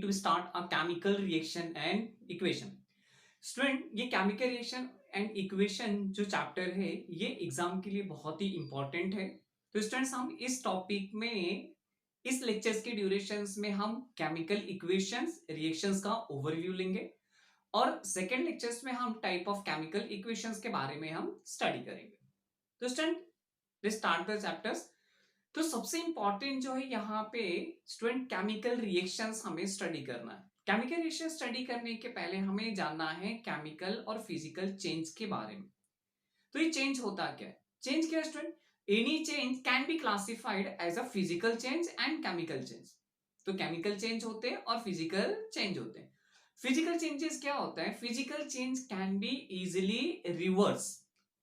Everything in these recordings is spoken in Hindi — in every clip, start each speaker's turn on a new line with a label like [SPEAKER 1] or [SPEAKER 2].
[SPEAKER 1] to start a chemical reaction and equation. Student, ये केमिकल रिएक्शन एंड इक्वेशन जो चैप्टर है ये एग्जाम के लिए बहुत ही इंपॉर्टेंट है. तो स्टूडेंट्स, हम इस टॉपिक में इस लेक्चर्स के ड्यूरेशंस में हम केमिकल इक्वेशंस रिएक्शंस का ओवरव्यू लेंगे और सेकेंड लेक्चर्स में हम टाइप ऑफ केमिकल इक्वेशंस के बारे में हम स्टडी करेंगे. तो student, let's start the chapters. तो सबसे इंपॉर्टेंट जो है यहाँ पे स्टूडेंट केमिकल रिएक्शंस हमें स्टडी करना है. केमिकल रिएक्शन स्टडी करने के पहले हमें जानना है केमिकल और फिजिकल चेंज के बारे में. तो ये चेंज होता क्या है? चेंज क्या है student? Any change can be classified as a physical change and chemical change. तो केमिकल चेंज होते हैं और फिजिकल चेंज होते हैं. फिजिकल चेंजेस क्या होता है? Physical change can be easily reverse.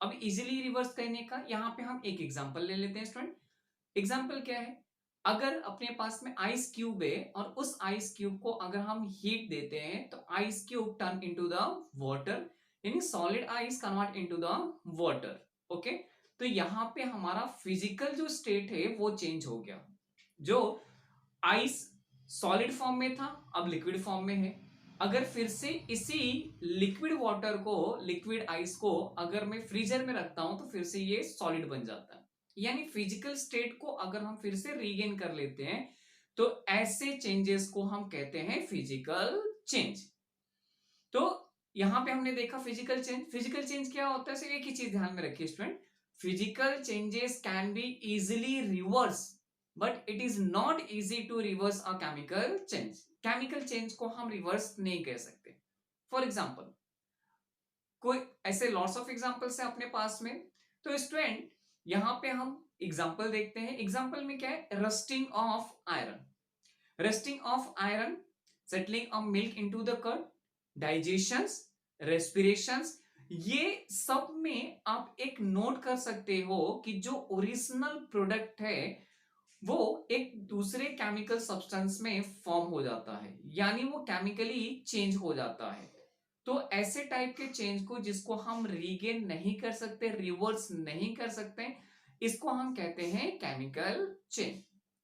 [SPEAKER 1] अब इजिली रिवर्स करने का यहाँ पे हम एक एग्जांपल ले लेते हैं स्टूडेंट. एग्जाम्पल क्या है? अगर अपने पास में आइस क्यूब है और उस आइस क्यूब को अगर हम हीट देते हैं तो ice cube turn into the water, यानी solid ice convert into the water. Okay, तो यहाँ पे हमारा फिजिकल जो स्टेट है वो चेंज हो गया. जो आइस सॉलिड फॉर्म में था अब लिक्विड फॉर्म में है. अगर फिर से इसी लिक्विड वाटर को, लिक्विड आइस को अगर मैं फ्रीजर में रखता हूं तो फिर से ये सॉलिड बन जाता है. यानी फिजिकल स्टेट को अगर हम फिर से रीगेन कर लेते हैं तो ऐसे चेंजेस को हम कहते हैं फिजिकल चेंज. तो यहां पे हमने देखा फिजिकल चेंज. फिजिकल चेंज क्या होता है? सिर्फ एक ही चीज ध्यान में रखिए student, physical changes can be easily reverse but it is not easy to reverse a chemical change. Chemical change को हम रिवर्स नहीं कह सकते. फॉर एग्जाम्पल, कोई ऐसे लॉट्स ऑफ एग्जाम्पल्स है अपने पास में. तो स्टूडेंट, यहां पे हम एग्जाम्पल देखते हैं. एग्जाम्पल में क्या है? Rusting of iron. Rusting of iron, settling of milk into the curd, digestions, respirations, ये सब में आप एक नोट कर सकते हो कि जो ओरिजिनल प्रोडक्ट है वो एक दूसरे केमिकल सब्सटेंस में फॉर्म हो जाता है, यानी वो केमिकली चेंज हो जाता है. तो ऐसे टाइप के चेंज को जिसको हम रीगेन नहीं कर सकते, रिवर्स नहीं कर सकते, इसको हम कहते हैं केमिकल चेंज.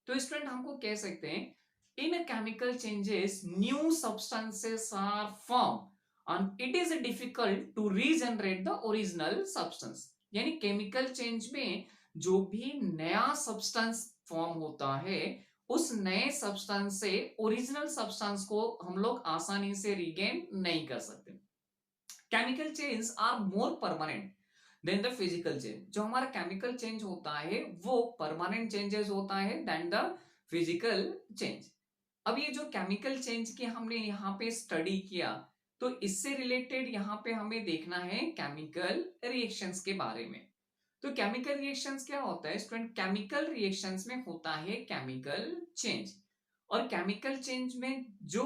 [SPEAKER 1] तो स्टूडेंट, हमको कह सकते हैं in chemical changes new substances are form and it is difficult to regenerate the original substance. यानी केमिकल चेंज में जो भी नया सब्सटेंस फॉर्म होता है उस नए सब्सटेंस से ओरिजिनल सब्सटेंस को हम लोग आसानी से रीगेन नहीं कर सकते. Chemical change are more permanent than the physical change. जो हमारा केमिकल चेंज होता है वो परमानेंट चेंजेस होता है देन द फिजिकल चेंज. अब ये जो केमिकल चेंज की हमने यहाँ पे स्टडी किया तो इससे रिलेटेड यहाँ पे हमें देखना है केमिकल रिएक्शंस के बारे में. तो केमिकल रिएक्शंस क्या होता है स्टूडेंट? केमिकल रिएक्शंस में होता है केमिकल चेंज. और केमिकल चेंज में जो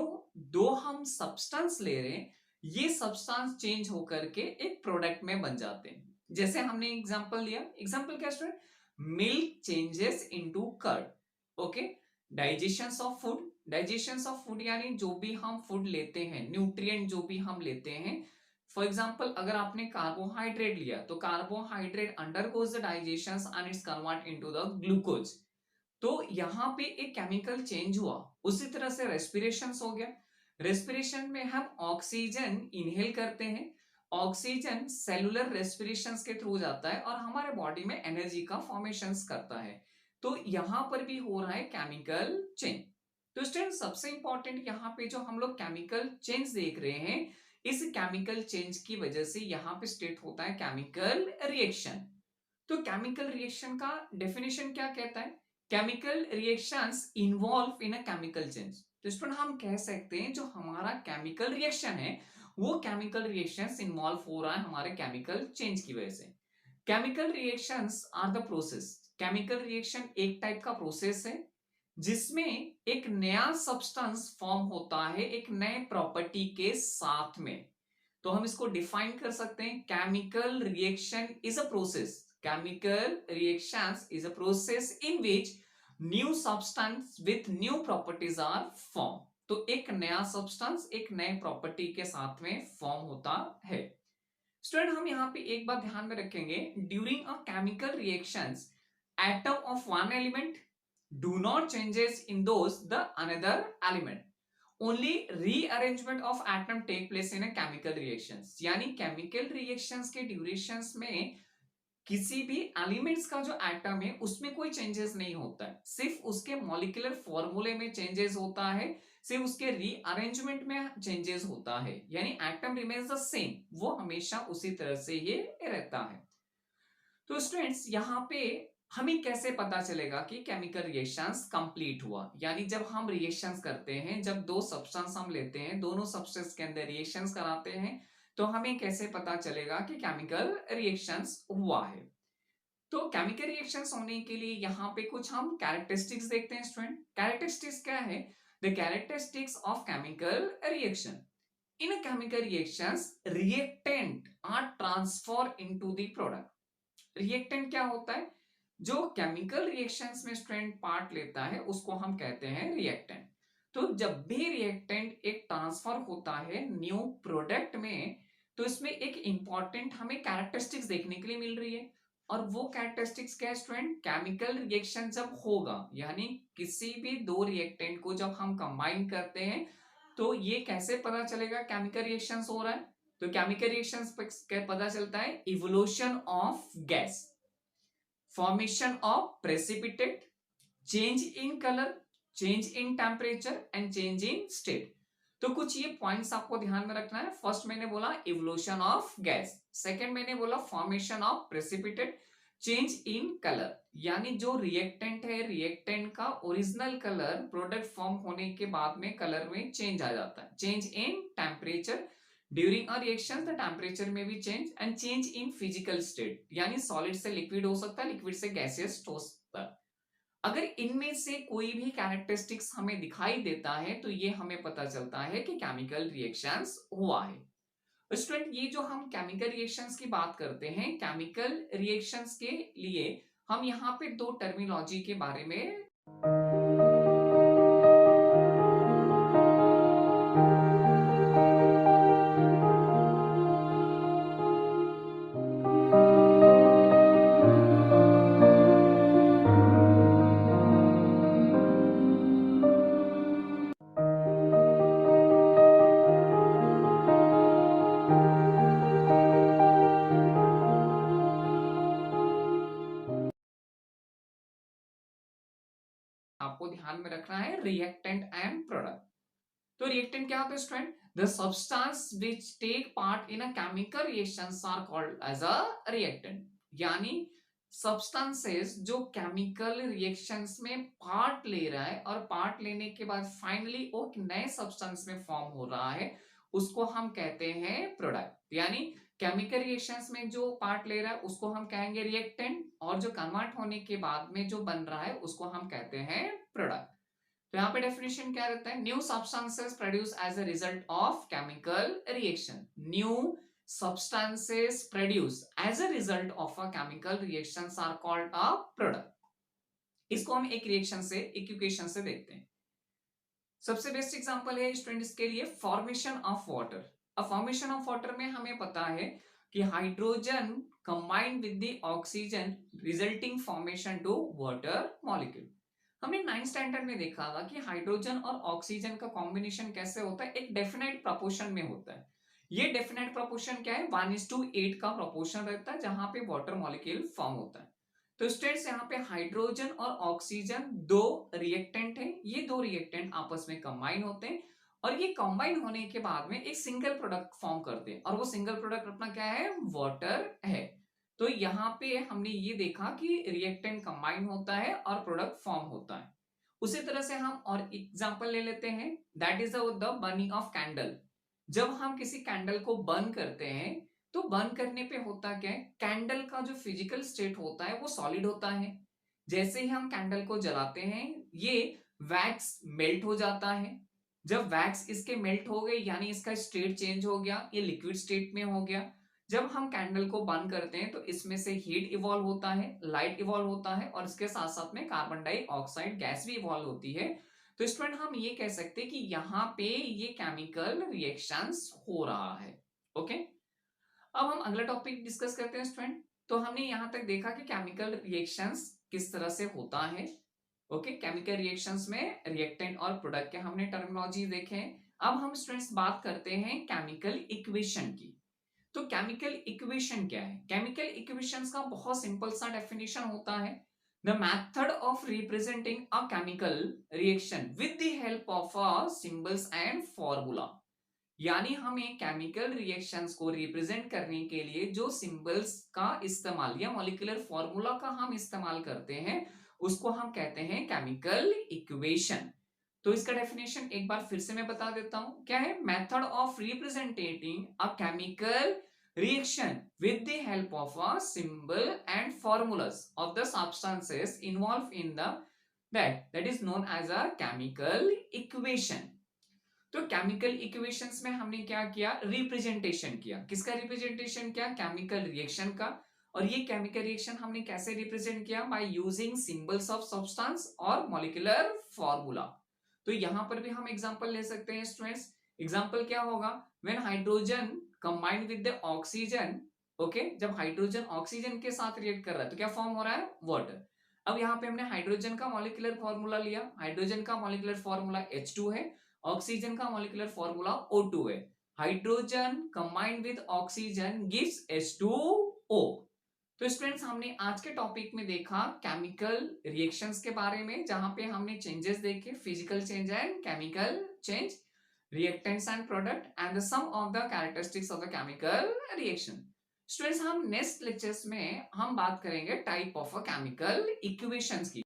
[SPEAKER 1] दो हम सब्सटेंस ले रहे हैं ये सब्सटेंस चेंज होकर के एक प्रोडक्ट में बन जाते हैं. जैसे हमने एग्जांपल लिया. एग्जांपल क्या student? Milk changes into curd. Okay, digestions of food. Digestions of food यानी जो भी हम फूड लेते हैं, न्यूट्रिएंट जो भी हम लेते हैं. फॉर एग्जाम्पल, अगर आपने कार्बोहाइड्रेट लिया तो carbohydrate undergoes the digestion and it's convert into the glucose. तो यहां पे एक केमिकल चेंज हुआ. उसी तरह से रेस्पिरेशन हो गया. रेस्पिरेशन में हम ऑक्सीजन इनहेल करते हैं. ऑक्सीजन सेलुलर रेस्पिरेशन के थ्रू जाता है और हमारे बॉडी में एनर्जी का फॉर्मेशन करता है. तो यहां पर भी हो रहा है केमिकल चेंज. तो स्टूडेंट, सबसे इंपॉर्टेंट यहाँ पे जो हम लोग केमिकल चेंज देख रहे हैं इस केमिकल चेंज की वजह से यहाँ पे स्टेट होता है केमिकल रिएक्शन. तो केमिकल रिएक्शन का डेफिनेशन क्या कहता है? Chemical reactions involve in a chemical change. तो स्टूडेंट, हम कह सकते हैं जो हमारा केमिकल रिएक्शन है वो केमिकल रिएक्शंस इन्वॉल्व हो रहा है हमारे केमिकल चेंज की वजह से. Chemical reactions are the process. Chemical reaction एक टाइप का प्रोसेस है जिसमें एक नया सब्सटेंस फॉर्म होता है एक नए प्रॉपर्टी के साथ में. तो हम इसको डिफाइन कर सकते हैं. Chemical reaction is a process. Chemical reactions is a process in which new substance with new properties are form. तो एक नया सब्सटेंस एक नए प्रॉपर्टी के साथ में फॉर्म होता है. स्टूडेंट, हम यहाँ पे एक बात ध्यान में रखेंगे. During a chemical reactions atom of one element do not changes in those the another element. Only rearrangement of atom take place in chemical reactions, यानी केमिकल रिएक्शंस के ड्यूरेशंस में किसी भी एलिमेंट्स का जो एटम है उसमें कोई चेंजेस नहीं होता है, सिर्फ उसके मॉलिक्यूलर फॉर्मूले में चेंजेस होता है, सिर्फ उसके रीअरेंजमेंट में चेंजेस होता है, यानी एटम रिमेन्स द सेम, वो हमेशा उसी तरह से ये रहता है। तो स्टूडेंट्स यहाँ पे हमें कैसे पता चलेगा कि केमिकल रिएक्शंस कंप्लीट हुआ, यानी जब हम रिएक्शंस करते हैं, जब दो सब्सटेंस हम लेते हैं, दोनों सब्सटेंस के अंदर रिएक्शंस कराते हैं, तो हमें कैसे पता चलेगा कि केमिकल रिएक्शंस हुआ है। तो केमिकल रिएक्शंस होने के लिए यहाँ पे कुछ हम कैरेक्टरिस्टिक्स देखते हैं स्टूडेंट। कैरेक्टरिस्टिक्स क्या है? The characteristics of chemical reaction. In chemical reactions reactant are transfer into the product. Reactant क्या होता है? जो केमिकल रिएक्शंस में स्टूडेंट पार्ट लेता है उसको हम कहते हैं रिएक्टेंट। तो जब भी रिएक्टेंट एक ट्रांसफर होता है न्यू प्रोडक्ट में, तो इसमें एक इंपॉर्टेंट हमें कैरेक्टरिस्टिक्स देखने के लिए मिल रही है, और वो कैरेक्टरिस्टिक्स क्या है स्टूडेंट? केमिकल रिएक्शन जब होगा, यानी किसी भी दो रिएक्टेंट को जब हम कंबाइन करते हैं, तो ये कैसे पता चलेगा केमिकल रिएक्शंस हो रहा है? तो केमिकल रिएक्शंस पता चलता है evolution of gas, formation of precipitate, change in colour, change in temperature and change in state. तो कुछ ये पॉइंट्स आपको ध्यान में रखना है। फर्स्ट मैंने बोला इवोल्यूशन ऑफ गैस, सेकंड मैंने बोला formation of precipitate, change in colour, यानी जो रिएक्टेंट है, रिएक्टेंट का ओरिजिनल कलर प्रोडक्ट फॉर्म होने के बाद में कलर में चेंज आ जाता है, change in temperature, during a reaction the temperature में भी change, and change in physical state, यानी सॉलिड से लिक्विड हो सकता है, लिक्विड से गैसियस हो सकता है। अगर इनमें से कोई भी कैरेक्टरिस्टिक्स हमें दिखाई देता है तो ये हमें पता चलता है कि केमिकल रिएक्शंस हुआ है। स्टूडेंट ये जो हम केमिकल रिएक्शंस की बात करते हैं, केमिकल रिएक्शंस के लिए हम यहाँ पे दो टर्मिनोलॉजी के बारे में आपको ध्यान में रखना है, रिएक्टेंट एंड प्रोडक्ट। तो रिएक्टेंट क्या होता है student? The substance which take part in a chemical reactions are called as a reactant, यानी सब्सटेंसेस जो केमिकल रिएक्शंस में पार्ट ले रहा है और पार्ट लेने के बाद फाइनली वो नए सब्सटेंस में फॉर्म हो रहा है, उसको हम कहते हैं प्रोडक्ट। यानी केमिकल रिएक्शंस में जो पार्ट ले रहा है उसको हम कहेंगे रिएक्टेंट, और जो कन्वर्ट होने के बाद में जो बन रहा है उसको हम कहते हैं प्रोडक्ट। तो यहाँ पे डेफिनेशन क्या रहता है? New substances produce as a result of chemical reaction, new substances produced as a result of a chemical reactions are called a product। इसको हम एक रिएक्शन से, एक इक्वेशन से देखते हैं। सबसे बेस्ट एग्जांपल है स्टूडेंट्स के लिए फॉर्मेशन ऑफ वाटर। अब फॉर्मेशन ऑफ वाटर में हमें पता है कि hydrogen combined with the oxygen resulting formation to water molecule. हमने 9th स्टैंडर्ड में देखा था कि हाइड्रोजन और ऑक्सीजन का कॉम्बिनेशन कैसे होता है, एक डेफिनेट प्रोपोर्शन में होता है। ये डेफिनेट प्रोपोर्शन क्या है? 1:8 का प्रोपोर्शन रहता है जहां पे वाटर मॉलिक्यूल फॉर्म होता है। तो स्टूडेंट्स यहाँ पे हाइड्रोजन और ऑक्सीजन दो रिएक्टेंट हैं, ये दो रिएक्टेंट आपस में कंबाइन होते हैं, और ये कंबाइन होने के बाद में एक सिंगल प्रोडक्ट फॉर्म करते हैं, और वो सिंगल प्रोडक्ट अपना क्या है? वाटर है। तो यहाँ पे हमने ये देखा कि रिएक्टेंट कंबाइन होता है और प्रोडक्ट फॉर्म होता है। उसी तरह से हम और एग्जांपल ले लेते हैं, that is the burning of candle. जब हम किसी कैंडल को बर्न करते हैं तो बर्न करने पे होता क्या है? कैंडल का जो फिजिकल स्टेट होता है वो सॉलिड होता है। जैसे ही हम कैंडल को जलाते हैं ये वैक्स मेल्ट हो जाता है। जब वैक्स इसके मेल्ट हो गए यानी इसका स्टेट चेंज हो गया, ये लिक्विड स्टेट में हो गया। जब हम कैंडल को बर्न करते हैं तो इसमें से हीट इवॉल्व होता है, लाइट इवॉल्व होता है, और इसके साथ साथ में कार्बन डाइऑक्साइड गैस भी इवॉल्व होती है। तो स्टूडेंट हम ये कह सकते हैं कि यहाँ पे ये केमिकल रिएक्शंस हो रहा है। ओके, अब हम अगला टॉपिक डिस्कस करते हैं स्टूडेंट। तो हमने यहां तक देखा कि केमिकल रिएक्शंस किस तरह से होता है, ओके, केमिकल रिएक्शंस में रिएक्टेंट और प्रोडक्ट के हमने टर्मिनोलॉजी देखे हैं। अब हम स्टूडेंट्स बात करते हैं केमिकल इक्वेशन की। तो केमिकल इक्वेशन क्या है? केमिकल इक्वेशंस का बहुत सिंपल सा डेफिनेशन होता है, the method of representing a chemical reaction with the help of a symbols and formula. यानी हमें केमिकल रिएक्शंस को रिप्रेजेंट करने के लिए जो सिंबल्स का इस्तेमाल या मॉलिक्यूलर फॉर्मूला का हम इस्तेमाल करते हैं, उसको हम कहते हैं केमिकल इक्वेशन। तो इसका डेफिनेशन एक बार फिर से मैं बता देता हूं, क्या है? Method of representing a chemical reaction with the help of a symbol and formulas of the substances involved in the that is known as a chemical equation। तो केमिकल इक्वेशंस में हमने क्या किया? रिप्रेजेंटेशन किया। किसका रिप्रेजेंटेशन किया? केमिकल रिएक्शन का। और ये केमिकल रिएक्शन हमने कैसे रिप्रेजेंट किया? By using symbols of substance और मॉलिक्यूलर फॉर्मूला। तो यहां पर भी हम एग्जांपल ले सकते हैं स्टूडेंट्स। एग्जांपल क्या होगा? When hydrogen combined with the oxygen, okay, जब हाइड्रोजन ऑक्सीजन के साथ रिएक्ट कर रहा है तो क्या फॉर्म हो रहा है? वाटर। अब यहाँ पे हमने हाइड्रोजन का मॉलिक्यूलर फॉर्मूला लिया। हाइड्रोजन का मॉलिक्यूलर फॉर्मूला H2 है, ऑक्सीजन का मॉलिक्यूलर फॉर्मूला O2 है। Hydrogen combined with oxygen gives H2O। तो स्टूडेंट्स हमने आज के टॉपिक में देखा केमिकल रिएक्शंस के बारे में, जहां पे हमने चेंजेस देखे, physical change and chemical change, reactants and product and the some of the characteristics of the chemical reaction. Students हम नेक्स्ट लेक्चर्स में हम बात करेंगे type of a chemical equations की।